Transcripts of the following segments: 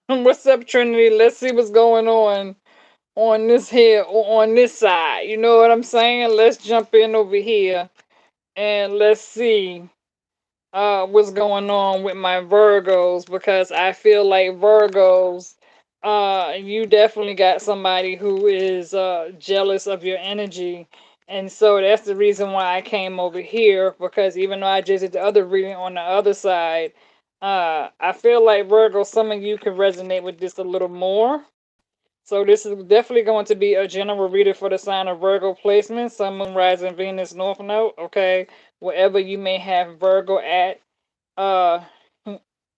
What's up, Trinity? Let's see what's going on this here or on this side. You know what I'm saying? Let's jump in over here and let's see what's going on with my Virgos, because I feel like Virgos, you definitely got somebody who is jealous of your energy. And so that's the reason why I came over here, because even though I just did the other reading on the other side, I feel like Virgo, some of you can resonate with this a little more. So this is definitely going to be a general reader for the sign of Virgo placement, Sun, Moon, Rising, Venus, North Node. Okay, wherever you may have Virgo at uh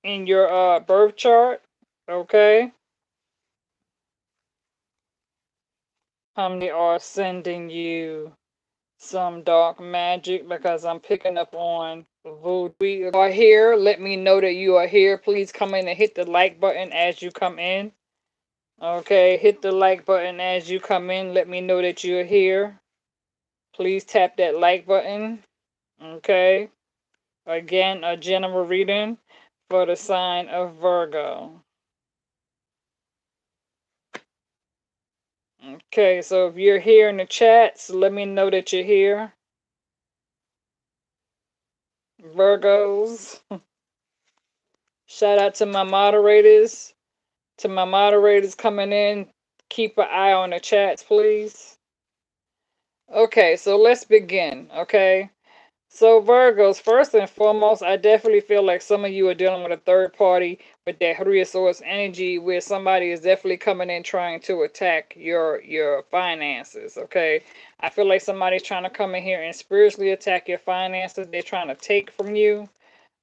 in your birth chart. Okay, they are sending you some dark magic, because I'm picking up on voodoo. We are here. Let me know that you are here. Please come in and hit the like button as you come in. Okay, hit the like button as you come in. Let me know that you're here. Please tap that like button. Okay. Again, a general reading for the sign of Virgo. Okay, so if you're here in the chats, let me know that you're here. Virgos. Shout out to my moderators. To my moderators coming in, keep an eye on the chats, please. Okay, so let's begin. Okay. So Virgos, first and foremost, I definitely feel like some of you are dealing with a third party with that Three of Swords energy, where somebody is definitely coming in trying to attack your finances. Okay, I feel like somebody's trying to come in here and spiritually attack your finances. They're trying to take from you.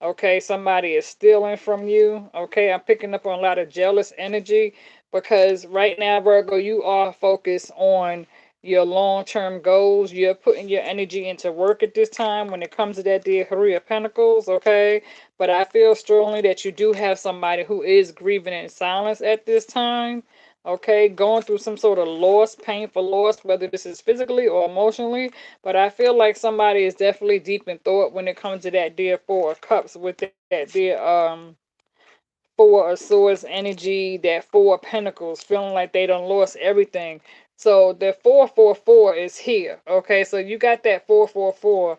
Okay, somebody is stealing from you. Okay, I'm picking up on a lot of jealous energy, because right now, Virgo, you are focused on your long-term goals. You're putting your energy into work at this time when it comes to that dear Three of Pentacles. Okay, but I feel strongly that you do have somebody who is grieving in silence at this time. Okay, going through some sort of loss, painful loss, whether this is physically or emotionally. But I feel like somebody is definitely deep in thought when it comes to that dear Four of Cups, with that dear Four of Swords energy, that Four of Pentacles, feeling like they done lost everything. So the 444 is here. Okay, so you got that 444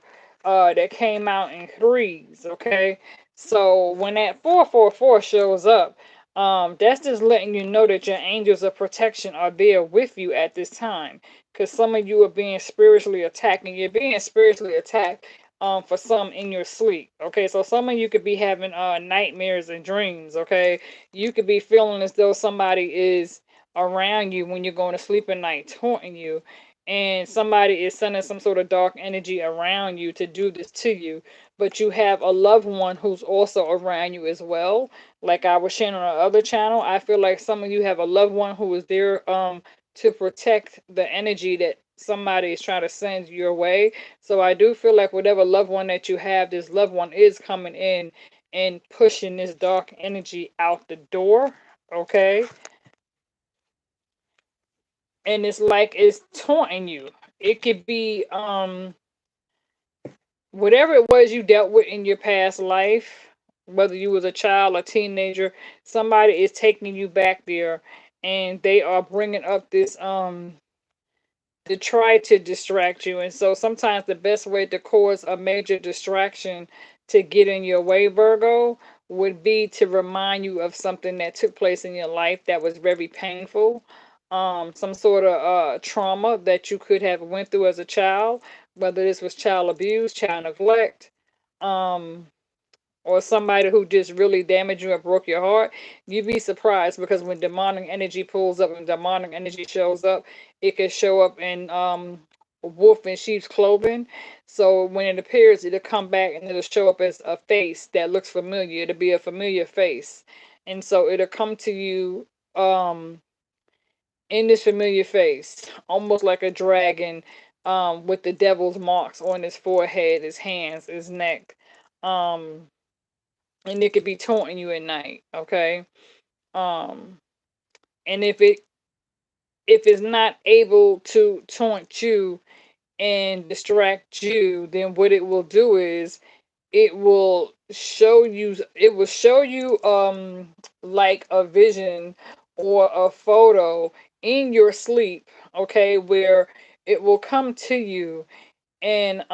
that came out in threes. Okay, so when that 444 shows up, that's just letting you know that your angels of protection are there with you at this time, because some of you are being spiritually attacked, and you're being spiritually attacked for some in your sleep. Okay, so some of you could be having nightmares and dreams. Okay, you could be feeling as though somebody is around you when you're going to sleep at night, taunting you, and somebody is sending some sort of dark energy around you to do this to you. But you have a loved one who's also around you as well. Like I was sharing on the other channel, I feel like some of you have a loved one who is there to protect the energy that somebody is trying to send your way. So I do feel like whatever loved one that you have, this loved one is coming in and pushing this dark energy out the door. Okay, and it's like it's taunting you. It could be whatever it was you dealt with in your past life, whether you was a child, a teenager. Somebody is taking you back there, and they are bringing up this to try to distract you. And so sometimes the best way to cause a major distraction to get in your way, Virgo, would be to remind you of something that took place in your life that was very painful. Some sort of trauma that you could have went through as a child, whether this was child abuse, child neglect, um, or somebody who just really damaged you or broke your heart. You'd be surprised, because when demonic energy pulls up and demonic energy shows up, it can show up in wolf in sheep's clothing. So when it appears, it'll come back and it'll show up as a face that looks familiar. It'll be a familiar face. And so it'll come to you in this familiar face, almost like a dragon, with the devil's marks on his forehead, his hands, his neck. Um, and it could be taunting you at night. Okay, um and if it's not able to taunt you and distract you, then what it will do is it will show you like a vision or a photo in your sleep, okay, where it will come to you, and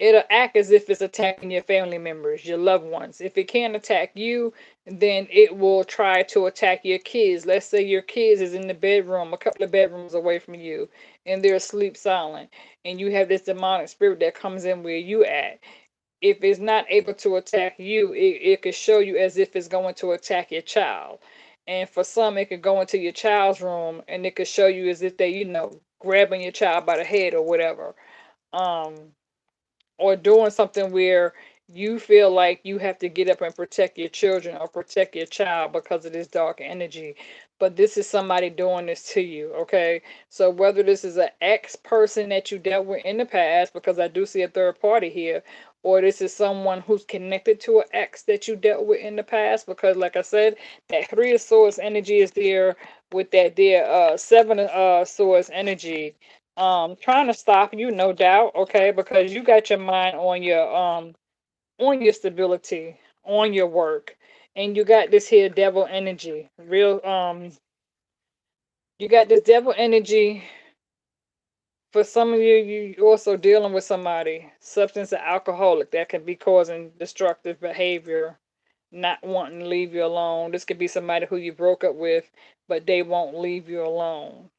it'll act as if it's attacking your family members, your loved ones. If it can't attack you, then it will try to attack your kids. Let's say your kids is in the bedroom, a couple of bedrooms away from you, and they're asleep silent, and you have this demonic spirit that comes in where you at. If it's not able to attack you, it could show you as if it's going to attack your child. And for some, it could go into your child's room and it could show you as if they, grabbing your child by the head or whatever. Um, or doing something where you feel like you have to get up and protect your children or protect your child because of this dark energy. But this is somebody doing this to you, okay? So whether this is an ex person that you dealt with in the past, because I do see a third party here, or this is someone who's connected to an ex that you dealt with in the past, because like I said, that three of swords energy is there with that there seven swords energy, trying to stop you, no doubt, okay, because you got your mind on your stability, on your work, and you got this here devil energy, real you got this devil energy. For some of you, you also dealing with somebody, substance or alcoholic, that can be causing destructive behavior, not wanting to leave you alone. This could be somebody who you broke up with, but they won't leave you alone.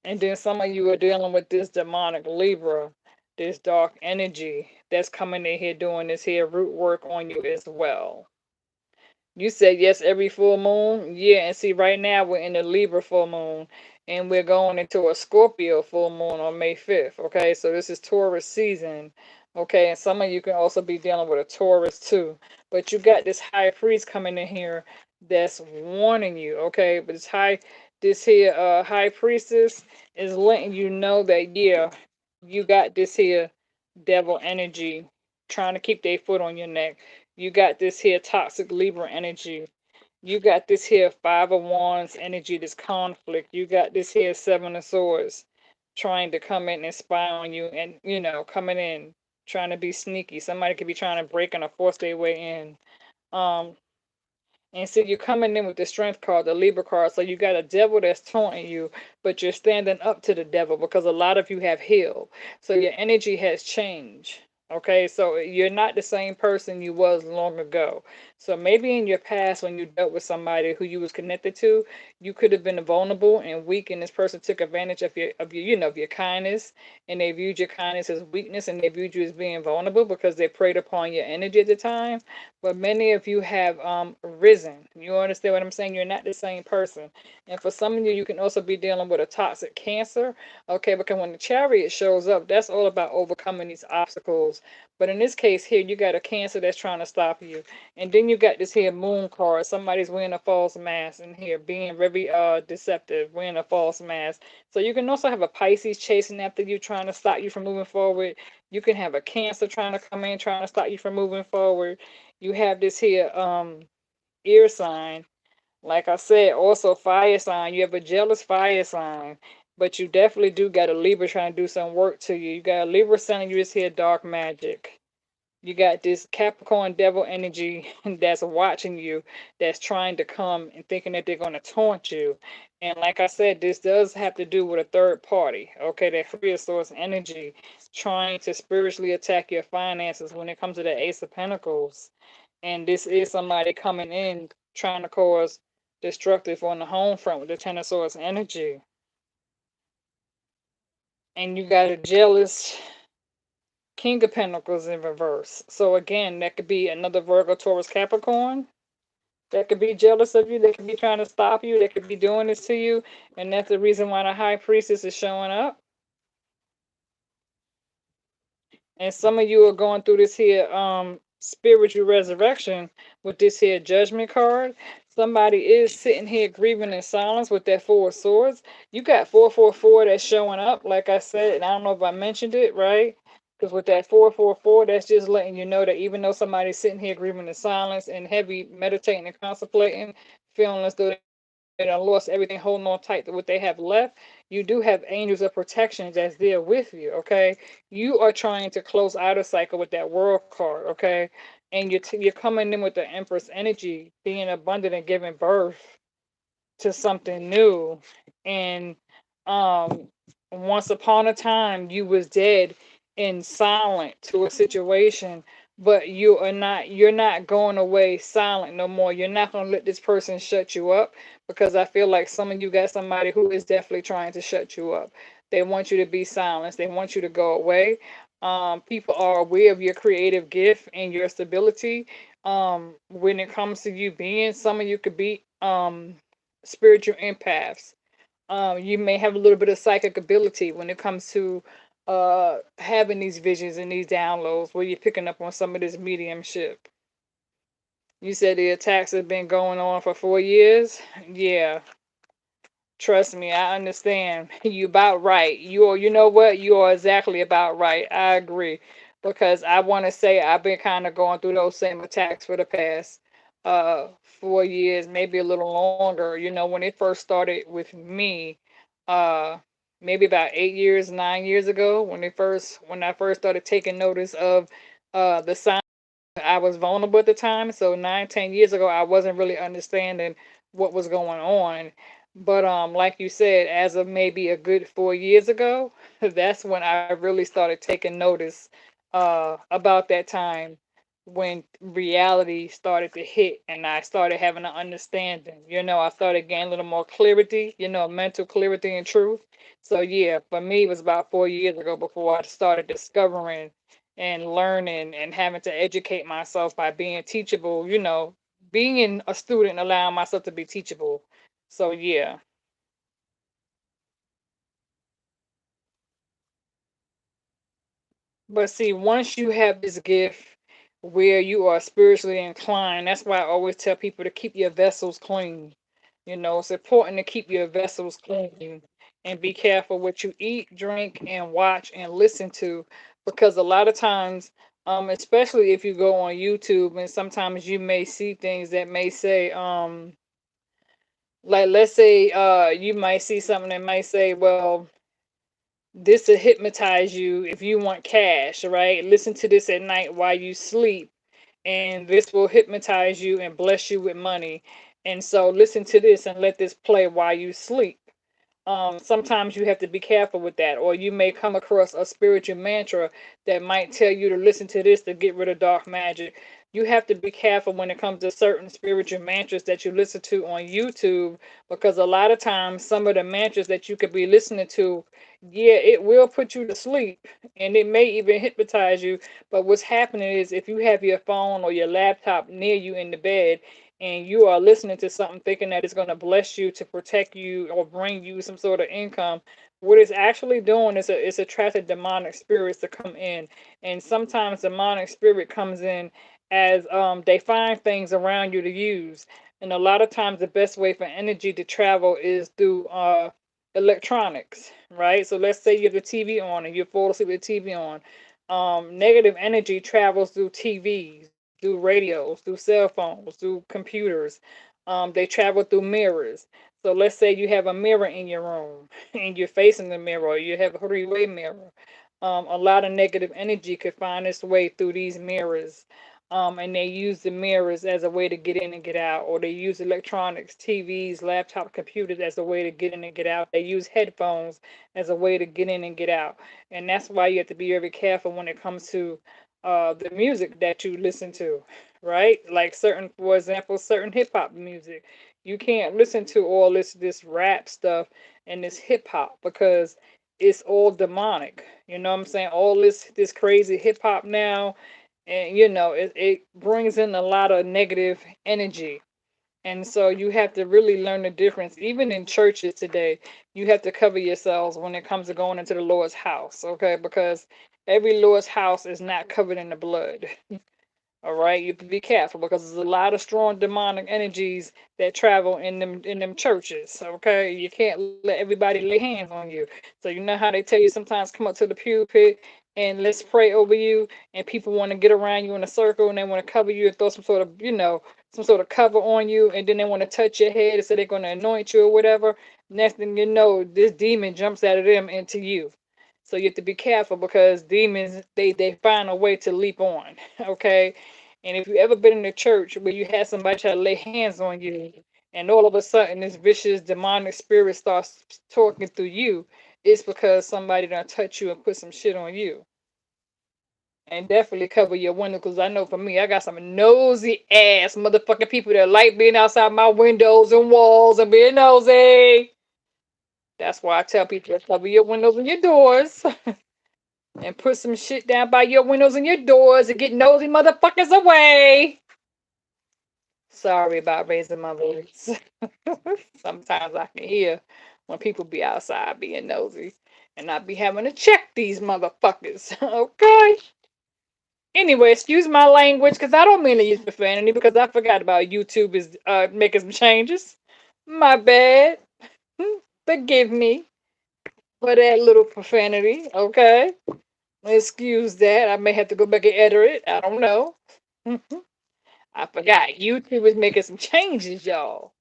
And then some of you are dealing with this demonic Libra, this dark energy that's coming in here doing this here root work on you as well. You said yes every full moon. Yeah, and see, right now we're in the Libra full moon, and we're going into a Scorpio full moon on May 5th. Okay, so this is Taurus season. Okay, and some of you can also be dealing with a Taurus too. But you got this high priest coming in here that's warning you. Okay, but this here high priestess is letting you know that, yeah, you got this here devil energy trying to keep their foot on your neck. You got this here toxic Libra energy. You got this here Five of Wands energy, this conflict. You got this here Seven of Swords trying to come in and spy on you, and, coming in, trying to be sneaky. Somebody could be trying to break in or force their way in. Um, and so you're coming in with the strength card, the Libra card. So you got a devil that's taunting you, but you're standing up to the devil because a lot of you have healed. So your energy has changed. Okay, so you're not the same person you was long ago. So maybe in your past when you dealt with somebody who you was connected to, you could have been vulnerable and weak, and this person took advantage of your kindness, and they viewed your kindness as weakness, and they viewed you as being vulnerable because they preyed upon your energy at the time. But many of you have risen. You understand what I'm saying? You're not the same person. And for some of you, you can also be dealing with a toxic cancer. Okay, because when the chariot shows up, that's all about overcoming these obstacles. But in this case here, you got a cancer that's trying to stop you. And then you got this here moon card. Somebody's wearing a false mask in here, being very deceptive, wearing a false mask. So you can also have a Pisces chasing after you, trying to stop you from moving forward. You can have a cancer trying to come in, trying to stop you from moving forward. You have this here ear sign. Like I said, also fire sign. You have a jealous fire sign. But you definitely do got a Libra trying to do some work to you. You got a Libra sign, you just hear dark magic. You got this Capricorn devil energy that's watching you, that's trying to come and thinking that they're going to taunt you. And like I said, this does have to do with a third party. Okay, that Three of Swords energy trying to spiritually attack your finances when it comes to the Ace of Pentacles. And this is somebody coming in trying to cause destructive on the home front with the Ten of Swords energy. And you got a jealous King of Pentacles in reverse. So again, that could be another Virgo, Taurus, Capricorn. That could be jealous of you. They could be trying to stop you. They could be doing this to you. And that's the reason why the High Priestess is showing up. And some of you are going through this here spiritual resurrection with this here judgment card. Somebody is sitting here grieving in silence with that Four of Swords. You got 444 that's showing up, like I said, and I don't know if I mentioned it, right? Because with that 444, that's just letting you know that even though somebody's sitting here grieving in silence and heavy meditating and contemplating, feeling as though they done lost everything, holding on tight to what they have left, you do have angels of protection that's there with you, okay? You are trying to close out a cycle with that world card, okay? And you're coming in with the Empress energy, being abundant and giving birth to something new. And um once upon a time you was dead and silent to a situation, but you're not going away silent no more. You're not going to let this person shut you up, because I feel like some of you got somebody who is definitely trying to shut you up. They want you to be silenced, they want you to go away. People are aware of your creative gift and your stability. When it comes to you being, some of you could be spiritual empaths. You may have a little bit of psychic ability when it comes to having these visions and these downloads where you're picking up on some of this mediumship. You said the attacks have been going on for 4 years. Yeah, trust me, I understand. You about right. You know what? You are exactly about right. I agree. Because I want to say I've been kind of going through those same attacks for the past 4 years, maybe a little longer. You know, when it first started with me, uh maybe about 8 years, 9 years ago, when I first started taking notice of the signs. I was vulnerable at the time, so 9, 10 years ago, I wasn't really understanding what was going on. But like you said, as of maybe a good 4 years ago, that's when I really started taking notice about that time when reality started to hit and I started having an understanding. You know, I started gaining a little more clarity, you know, mental clarity and truth. So yeah, for me, it was about 4 years ago before I started discovering and learning and having to educate myself by being teachable, you know, being a student, allowing myself to be teachable. So yeah. But see, once you have this gift where you are spiritually inclined, that's why I always tell people to keep your vessels clean. You know, it's important to keep your vessels clean and be careful what you eat, drink, and watch and listen to, because a lot of times, especially if you go on YouTube, and sometimes you may see things that may say, like let's say, you might see something that might say, well, this will hypnotize you if you want cash, right? Listen to this at night while you sleep, and this will hypnotize you and bless you with money. And so listen to this and let this play while you sleep. Sometimes you have to be careful with that, or you may come across a spiritual mantra that might tell you to listen to this to get rid of dark magic. You have to be careful when it comes to certain spiritual mantras that you listen to on YouTube, because a lot of times some of the mantras that you could be listening to, yeah, it will put you to sleep and it may even hypnotize you. But what's happening is, if you have your phone or your laptop near you in the bed, and you are listening to something thinking that it's going to bless you, to protect you, or bring you some sort of income, what it's actually doing is it's attracting demonic spirits to come in. And sometimes demonic spirit comes in as they find things around you to use. And a lot of times the best way for energy to travel is through electronics, right? So let's say you have the TV on and you fall asleep with the TV on. Negative energy travels through TVs, through radios, through cell phones, through computers. They travel through mirrors. So let's say you have a mirror in your room and you're facing the mirror, or you have a three-way mirror. A lot of negative energy could find its way through these mirrors. And they use the mirrors as a way to get in and get out, or they use electronics, TVs, laptop computers as a way to get in and get out. They use headphones as a way to get in and get out. And that's why you have to be very careful when it comes to the music that you listen to, right? Like certain, for example, certain hip hop music. You can't listen to all this rap stuff and this hip hop, because it's all demonic. You know what I'm saying? All this crazy hip hop now, and you know it brings in a lot of negative energy. And so you have to really learn the difference. Even in churches today, you have to cover yourselves when it comes to going into the Lord's house, okay? Because every Lord's house is not covered in the blood. All right, you have to be careful, because there's a lot of strong demonic energies that travel in them churches. Okay, you can't let everybody lay hands on you. So you know how they tell you sometimes come up to the pulpit and let's pray over you, and people want to get around you in a circle, and they want to cover you and throw some sort of, some sort of cover on you, and then they want to touch your head and say they're going to anoint you or whatever. Next thing you know, this demon jumps out of them into you. So you have to be careful, because demons, they find a way to leap on. Okay. And if you ever been in a church where you had somebody try to lay hands on you, and all of a sudden this vicious demonic spirit starts talking through you, it's because somebody done touch you and put some shit on you. And definitely cover your window, because I know for me, I got some nosy ass motherfucking people that like being outside my windows and walls and being nosy. That's why I tell people to cover your windows and your doors and put some shit down by your windows and your doors and get nosy motherfuckers away. Sorry about raising my voice. Sometimes I can hear when people be outside being nosy, and I be having to check these motherfuckers. Okay? Anyway, excuse my language, because I don't mean to use profanity, because I forgot about YouTube is making some changes. My bad. Forgive me for that little profanity, okay? Excuse that. I may have to go back and edit it. I don't know. I forgot. YouTube is making some changes, y'all.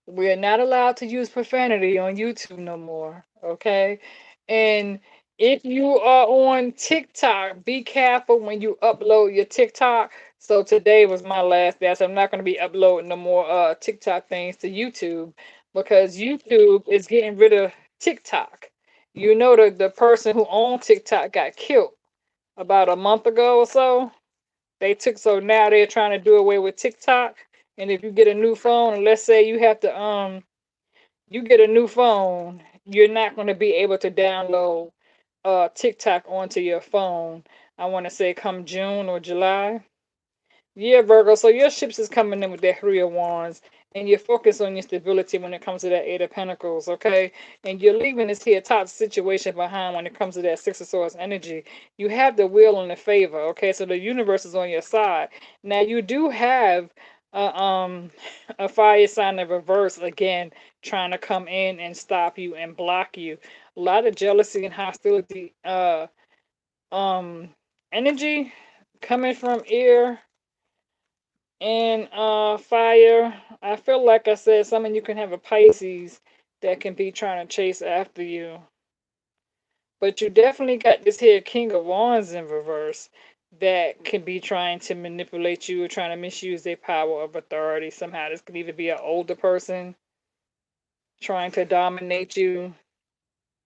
We're not allowed to use profanity on YouTube no more, okay? And if you are on TikTok, be careful when you upload your TikTok. So today was my last day, so I'm not going to be uploading no more TikTok things to YouTube, because YouTube is getting rid of TikTok. You know, the person who owned TikTok got killed about a month ago or so. So now they're trying to do away with TikTok. And if you get a new phone, and let's say you have to you get a new phone, you're not going to be able to download TikTok onto your phone. I want to say come June or July. Yeah, Virgo. So your ships is coming in with that Three of Wands, and you're focused on your stability when it comes to that Eight of Pentacles, okay? And you're leaving this here top situation behind when it comes to that Six of Swords energy. You have the will and the favor, okay? So the universe is on your side. Now you do have a a fire sign in reverse again, trying to come in and stop you and block you. A lot of jealousy and hostility, um, energy coming from air and fire. I feel like I said, some of you can have a Pisces that can be trying to chase after you. But you definitely got this here King of Wands in reverse that can be trying to manipulate you or trying to misuse their power of authority somehow. This could either be an older person trying to dominate you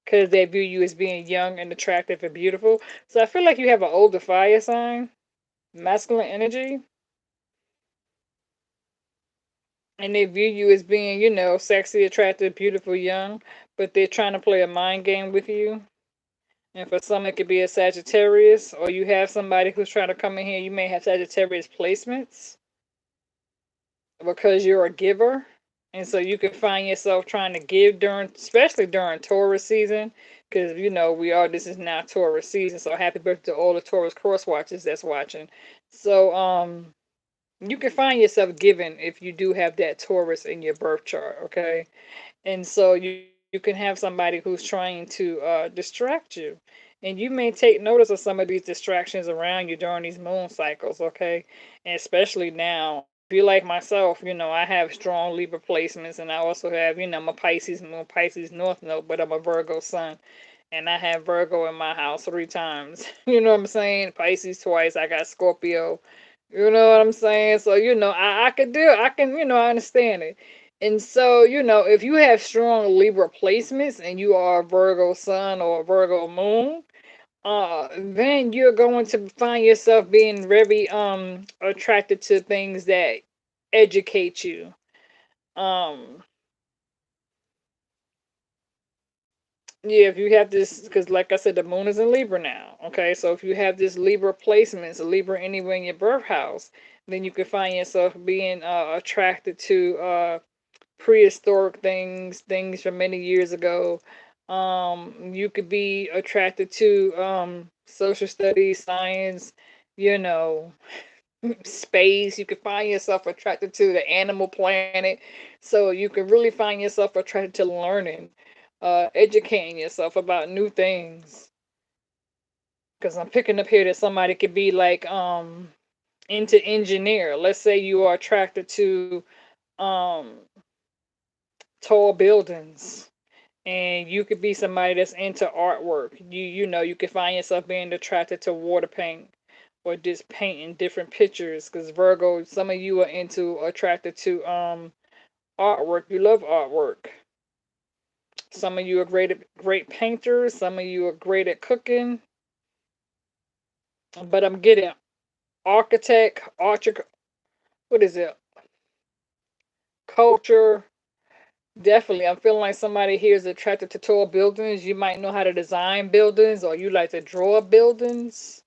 because they view you as being young and attractive and beautiful. So I feel like you have an older fire sign, masculine energy, and they view you as being, sexy, attractive, beautiful, young, but they're trying to play a mind game with you. And for some, it could be a Sagittarius, or you have somebody who's trying to come in here. You may have Sagittarius placements because you're a giver. And so you can find yourself trying to give especially during Taurus season, because, this is now Taurus season. So happy birthday to all the Taurus cross watchers that's watching. So, you can find yourself giving if you do have that Taurus in your birth chart, okay? And so you can have somebody who's trying to distract you. And you may take notice of some of these distractions around you during these moon cycles, okay? And especially now, if you're like myself, I have strong Libra placements, and I also have, my Pisces moon, Pisces North Node, but I'm a Virgo sun. And I have Virgo in my house 3 times. You know what I'm saying? Pisces twice. I got Scorpio. You know what I'm saying? So, I understand it. And so, if you have strong Libra placements and you are a Virgo sun or a Virgo moon, then you're going to find yourself being very attracted to things that educate you. Um, Yeah, if you have this, because like I said, the moon is in Libra now. Okay, so if you have this Libra placements, a Libra anywhere in your birth house, then you can find yourself being attracted to prehistoric things from many years ago. You could be attracted to social studies, science, you know, space. You could find yourself attracted to the animal planet. So you can really find yourself attracted to learning, educating yourself about new things. Because I'm picking up here that somebody could be like into engineer. Let's say you are attracted to um tall buildings, and you could be somebody that's into artwork. You could find yourself being attracted to water paint or just painting different pictures. Because Virgo, some of you are into attracted to artwork. You love artwork. Some of you are great painters. Some of you are great at cooking. But I'm getting architect, what is it? Culture. Definitely. I'm feeling like somebody here is attracted to tall buildings. You might know how to design buildings, or you like to draw buildings,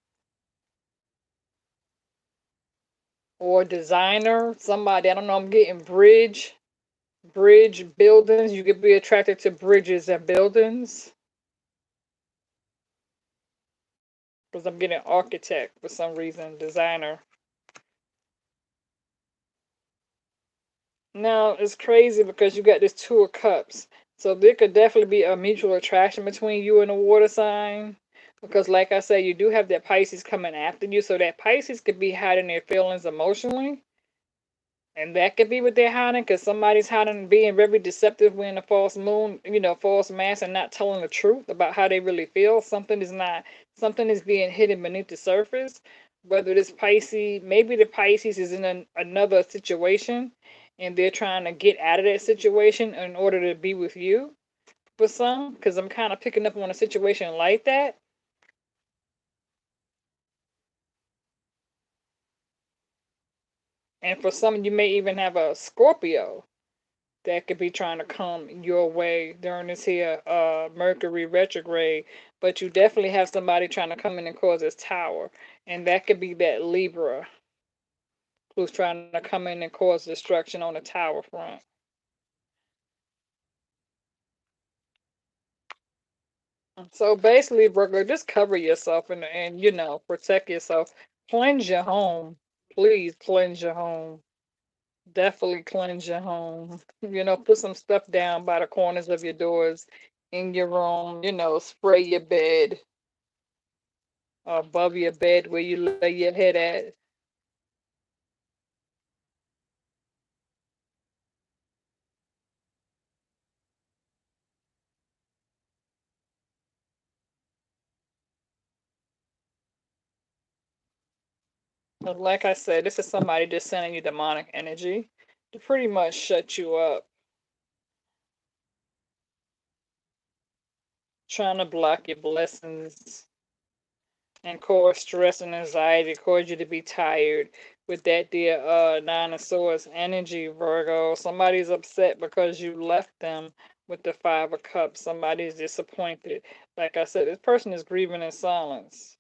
or designer. Somebody, I don't know, I'm getting bridge buildings. You could be attracted to bridges and buildings. Because I'm getting architect for some reason, designer. Now it's crazy because you got this Two of Cups. So there could definitely be a mutual attraction between you and a water sign. Because like I said, you do have that Pisces coming after you. So that Pisces could be hiding their feelings emotionally. And that could be what they're hiding, because somebody's hiding, being very deceptive when a false moon, false mask, and not telling the truth about how they really feel. Something is being hidden beneath the surface. Whether this Pisces, maybe the Pisces is in another situation, and they're trying to get out of that situation in order to be with you. For some, because I'm kind of picking up on a situation like that. And for some, you may even have a Scorpio that could be trying to come your way during this here Mercury retrograde. But you definitely have somebody trying to come in and cause this tower. And that could be that Libra who's trying to come in and cause destruction on the tower front. So basically, Virgo, just cover yourself and protect yourself. Cleanse your home. Please cleanse your home. Definitely cleanse your home. Put some stuff down by the corners of your doors in your room. Spray your bed above your bed where you lay your head at. But like I said, this is somebody just sending you demonic energy to pretty much shut you up, trying to block your blessings and cause stress and anxiety, cause you to be tired with that dear Nine of Swords energy, Virgo. Somebody's upset because you left them with the Five of Cups. Somebody's disappointed. Like I said, this person is grieving in silence.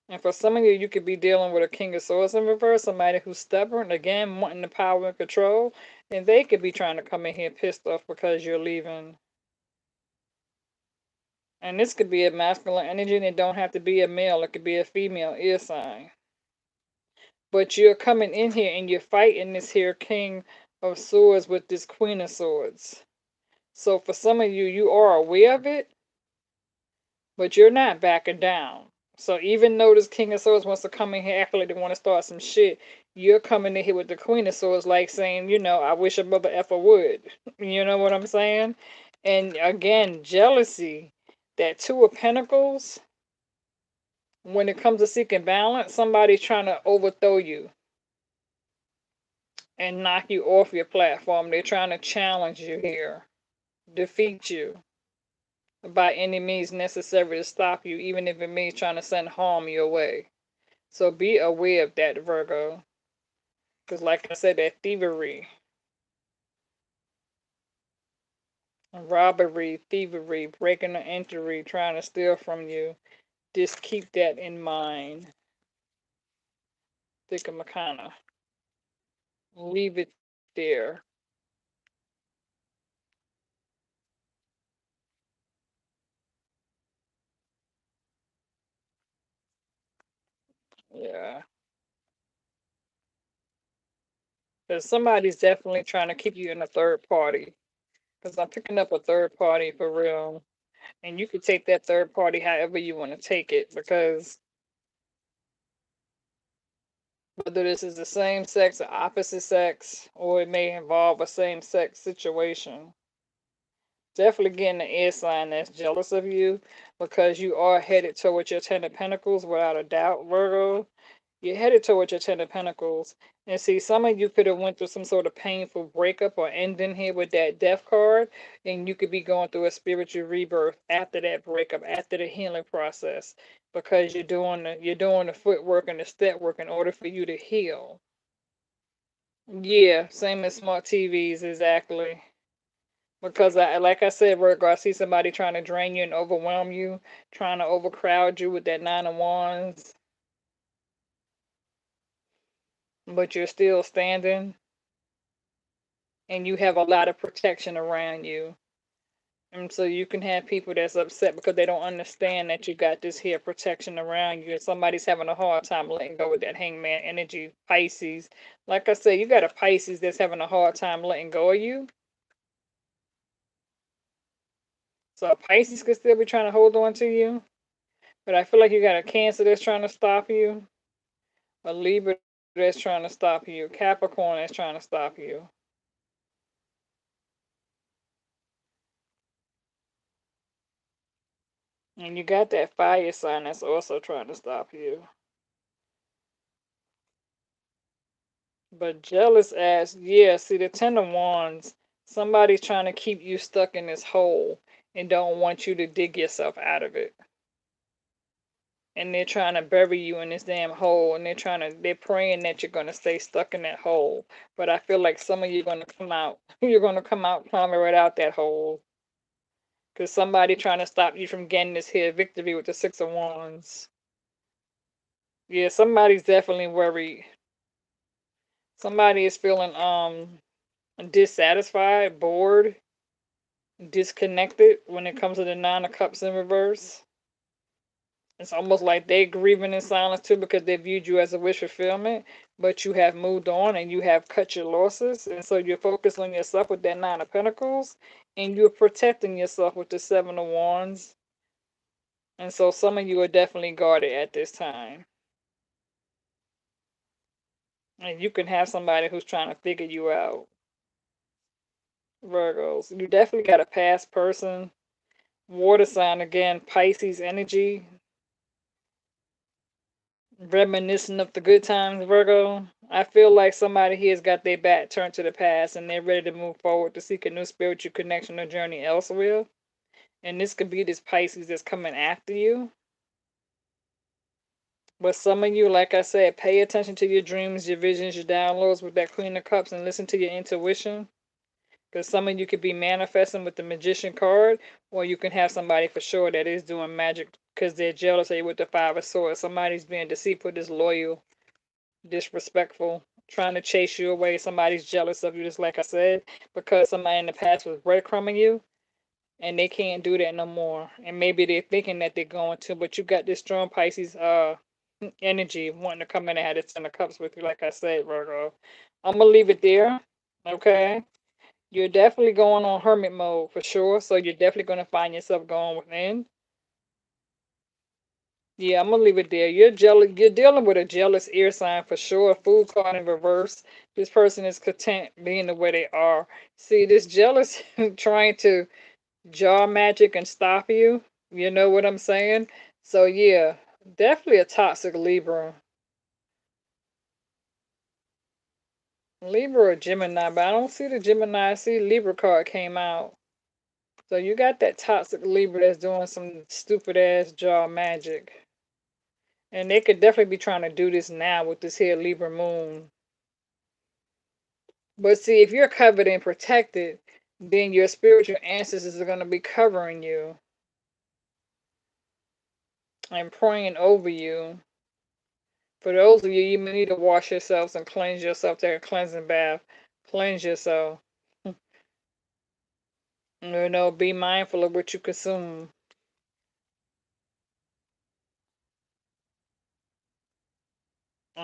And for some of you, you could be dealing with a King of Swords in reverse, somebody who's stubborn, again, wanting the power and control. And they could be trying to come in here pissed off because you're leaving. And this could be a masculine energy, and it don't have to be a male. It could be a female ear sign. But you're coming in here and you're fighting this here King of Swords with this Queen of Swords. So for some of you, you are aware of it, but you're not backing down. So even though this King of Swords wants to come in here acting like they want to start some shit, you're coming in here with the Queen of Swords like saying, I wish a mother effer would. You know what I'm saying? And again, jealousy, that Two of Pentacles, when it comes to seeking balance, somebody's trying to overthrow you and knock you off your platform. They're trying to challenge you here, defeat you by any means necessary to stop you, even if it means trying to send harm your way. So be aware of that, Virgo. Because, like I said, that thievery, robbery, thievery, breaking and entry, trying to steal from you, just keep that in mind. Think of Makana. Leave it there. Yeah. Because somebody's definitely trying to keep you in a third party. Because I'm picking up a third party for real. And you could take that third party however you want to take it, because whether this is the same sex or opposite sex, or it may involve a same sex situation, definitely getting the air sign that's jealous of you, because you are headed towards your Ten of Pentacles without a doubt, Virgo. You're headed towards your Ten of Pentacles. And see, some of you could have went through some sort of painful breakup or ending here with that Death card, and you could be going through a spiritual rebirth after that breakup, after the healing process, because you're doing the footwork and the step work in order for you to heal. Yeah, same as smart TVs, exactly. Because like I said, Virgo, I see somebody trying to drain you and overwhelm you, trying to overcrowd you with that Nine of Wands, but you're still standing and you have a lot of protection around you. And so you can have people that's upset because they don't understand that you got this here protection around you. And somebody's having a hard time letting go with that hangman energy, Pisces. Like I said, you got a Pisces that's having a hard time letting go of you. So Pisces could still be trying to hold on to you. But I feel like you got a Cancer that's trying to stop you, a Libra that's trying to stop you, Capricorn that's trying to stop you. And you got that fire sign that's also trying to stop you. But jealous as, yeah, see the Ten of Wands, somebody's trying to keep you stuck in this hole and don't want you to dig yourself out of it. And they're trying to bury you in this damn hole, and they're praying that you're gonna stay stuck in that hole. But I feel like some of you are gonna come out. You're gonna come out climbing right out that hole. Because somebody trying to stop you from getting this here victory with the Six of Wands. Yeah, somebody's definitely worried. Somebody is feeling dissatisfied, bored, disconnected when it comes to the Nine of Cups in reverse. It's almost like they're grieving in silence too, because they viewed you as a wish fulfillment, but you have moved on and you have cut your losses. And so you're focused on yourself with that Nine of Pentacles, and you're protecting yourself with the Seven of Wands. And so some of you are definitely guarded at this time. And you can have somebody who's trying to figure you out. Virgos, you definitely got a past person. Water sign again, Pisces energy. Reminiscing of the good times, Virgo. I feel like somebody here has got their back turned to the past and they're ready to move forward to seek a new spiritual connection or journey elsewhere. And this could be this Pisces that's coming after you. But some of you, like I said, pay attention to your dreams, your visions, your downloads with that Queen of Cups, and listen to your intuition. Because some of you could be manifesting with the Magician card, or you can have somebody for sure that is doing magic because they're jealous of you with the Five of Swords. Somebody's being deceitful, disloyal, disrespectful, trying to chase you away. Somebody's jealous of you, just like I said, because somebody in the past was breadcrumbing you and they can't do that no more. And maybe they're thinking that they're going to, but you got this strong Pisces energy wanting to come in and have this Ten of Cups with you, like I said, Virgo. I'm gonna leave it there. Okay. You're definitely going on hermit mode for sure. So you're definitely gonna find yourself going within. Yeah, I'm gonna leave it there. You're jealous. You're dealing with a jealous air sign for sure. Fool card in reverse. This person is content being the way they are. See, this jealous trying to jaw magic and stop you. You know what I'm saying? So yeah, definitely a toxic Libra. Libra or Gemini, but I don't see the Gemini. I see Libra card came out. So you got that toxic Libra that's doing some stupid ass jaw magic. And they could definitely be trying to do this now with this here Libra moon. But see, if you're covered and protected, then your spiritual ancestors are going to be covering you and praying over you. For those of you, you may need to wash yourselves and cleanse yourself, take a cleansing bath, cleanse yourself. You know, be mindful of what you consume.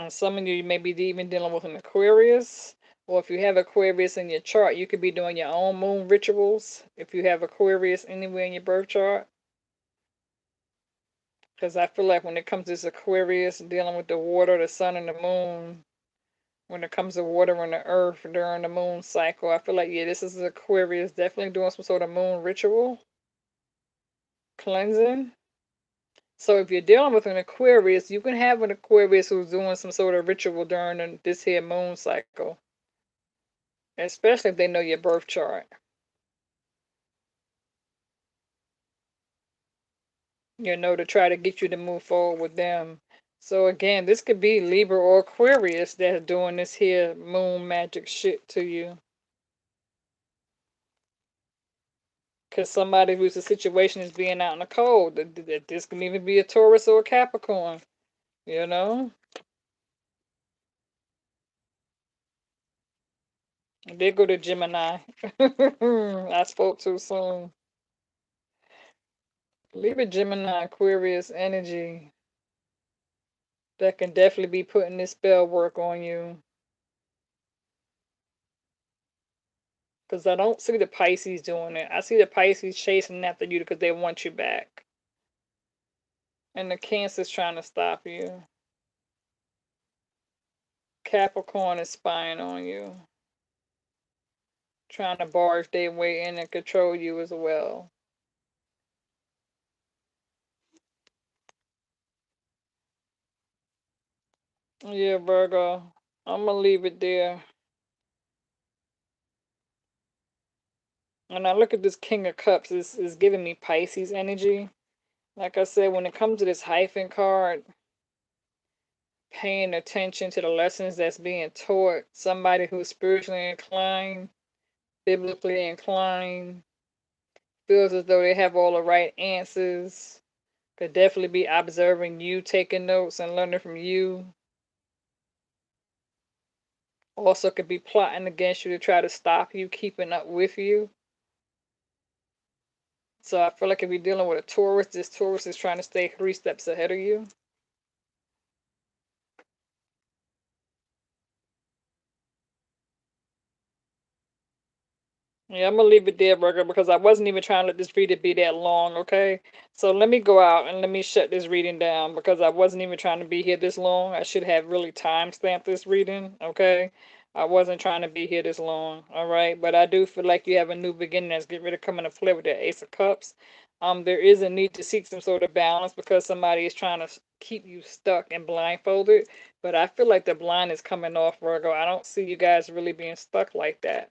Some of you may be even dealing with an Aquarius, or if you have Aquarius in your chart, you could be doing your own moon rituals. If you have Aquarius anywhere in your birth chart, Because I feel like when it comes to this Aquarius, dealing with the water, the sun, and the moon, when it comes to water and the earth during the moon cycle, I feel like, yeah, this is Aquarius definitely doing some sort of moon ritual, cleansing. So if you're dealing with an Aquarius, you can have an Aquarius who's doing some sort of ritual during this here moon cycle, especially if they know your birth chart, to try to get you to move forward with them. So again, this could be Libra or Aquarius that's doing this here moon magic shit to you. Because somebody who's the situation is being out in the cold. This can even be a Taurus or a Capricorn, you know? They go to Gemini. I spoke too soon. Libra, Gemini, Aquarius energy that can definitely be putting this spell work on you. Because I don't see the Pisces doing it. I see the Pisces chasing after you because they want you back. And the Cancer's trying to stop you. Capricorn is spying on you, trying to barge their way in and control you as well. Yeah, Virgo. I'm gonna leave it there. When I look at this King of Cups, it's giving me Pisces energy. Like I said, when it comes to this hyphen card, paying attention to the lessons that's being taught, somebody who's spiritually inclined, biblically inclined, feels as though they have all the right answers, could definitely be observing you, taking notes, and learning from you. Also, could be plotting against you to try to stop you, keeping up with you. So I feel like if you're dealing with a Taurus, this Taurus is trying to stay 3 steps ahead of you. Yeah, I'm gonna leave it there, Burger, because I wasn't even trying to let this reading be that long, okay? So let me go out and let me shut this reading down because I wasn't even trying to be here this long. I should have really time-stamped this reading, okay? I wasn't trying to be here this long, all right? But I do feel like you have a new beginning that's getting ready to come into play with the Ace of Cups. There is a need to seek some sort of balance because somebody is trying to keep you stuck and blindfolded. But I feel like the blind is coming off, Virgo. I don't see you guys really being stuck like that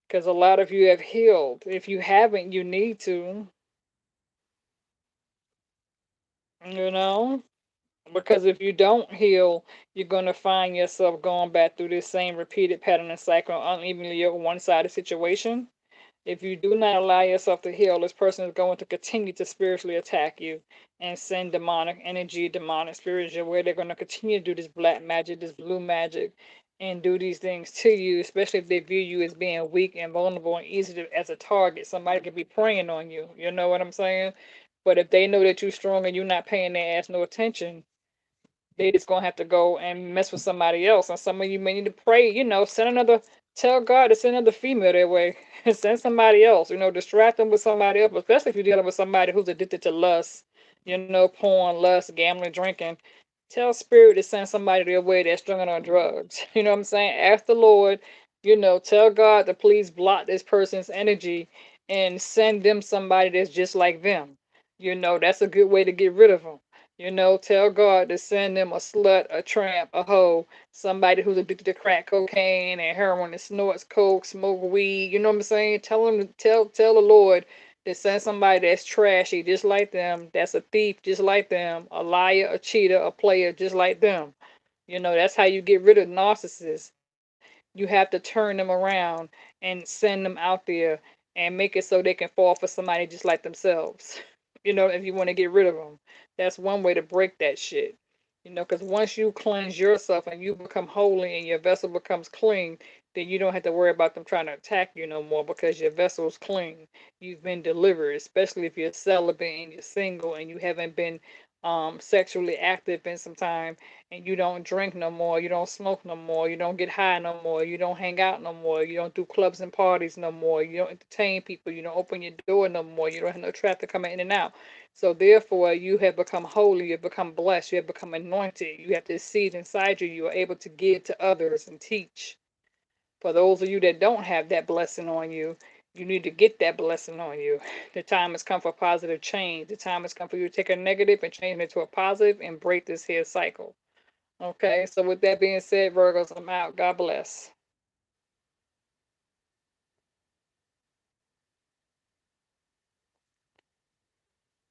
because a lot of you have healed. If you haven't, you need to, you know, because if you don't heal, you're going to find yourself going back through this same repeated pattern and cycle, unevenly one-sided situation. If you do not allow yourself to heal, this person is going to continue to spiritually attack you and send demonic energy, demonic spirits your way. They're going to continue to do this black magic, this blue magic, and do these things to you, especially if they view you as being weak and vulnerable and easy to, as a target. Somebody could be preying on you. You know what I'm saying? But if they know that you're strong and you're not paying their ass no attention, they just gonna have to go and mess with somebody else. And some of you may need to pray, send another, tell God to send another female their way. Send somebody else, distract them with somebody else, especially if you're dealing with somebody who's addicted to lust, porn, lust, gambling, drinking. Tell spirit to send somebody their way that's struggling on drugs. You know what I'm saying? Ask the Lord, tell God to please block this person's energy and send them somebody that's just like them. That's a good way to get rid of them. Tell God to send them a slut, a tramp, a hoe, somebody who's addicted to crack cocaine and heroin and snorts coke, smoke weed. You know what I'm saying? Tell them to tell the Lord to send somebody that's trashy, just like them, that's a thief, just like them, a liar, a cheater, a player, just like them. That's how you get rid of narcissists. You have to turn them around and send them out there and make it so they can fall for somebody just like themselves. If you want to get rid of them, that's one way to break that shit. Because once you cleanse yourself and you become holy and your vessel becomes clean, then you don't have to worry about them trying to attack you no more because your vessel is clean. You've been delivered, especially if you're celibate and you're single and you haven't been sexually active in some time, and you don't drink no more, you don't smoke no more, you don't get high no more, you don't hang out no more, you don't do clubs and parties no more, you don't entertain people, you don't open your door no more, you don't have no traffic coming in and out. So therefore you have become holy, you have become blessed, you have become anointed, you have this seed inside you, you are able to give to others and teach. For those of you that don't have that blessing on you, you need to get that blessing on you. The time has come for positive change. The time has come for you to take a negative and change it into a positive and break this here cycle. Okay, so with that being said, Virgos, I'm out. God bless.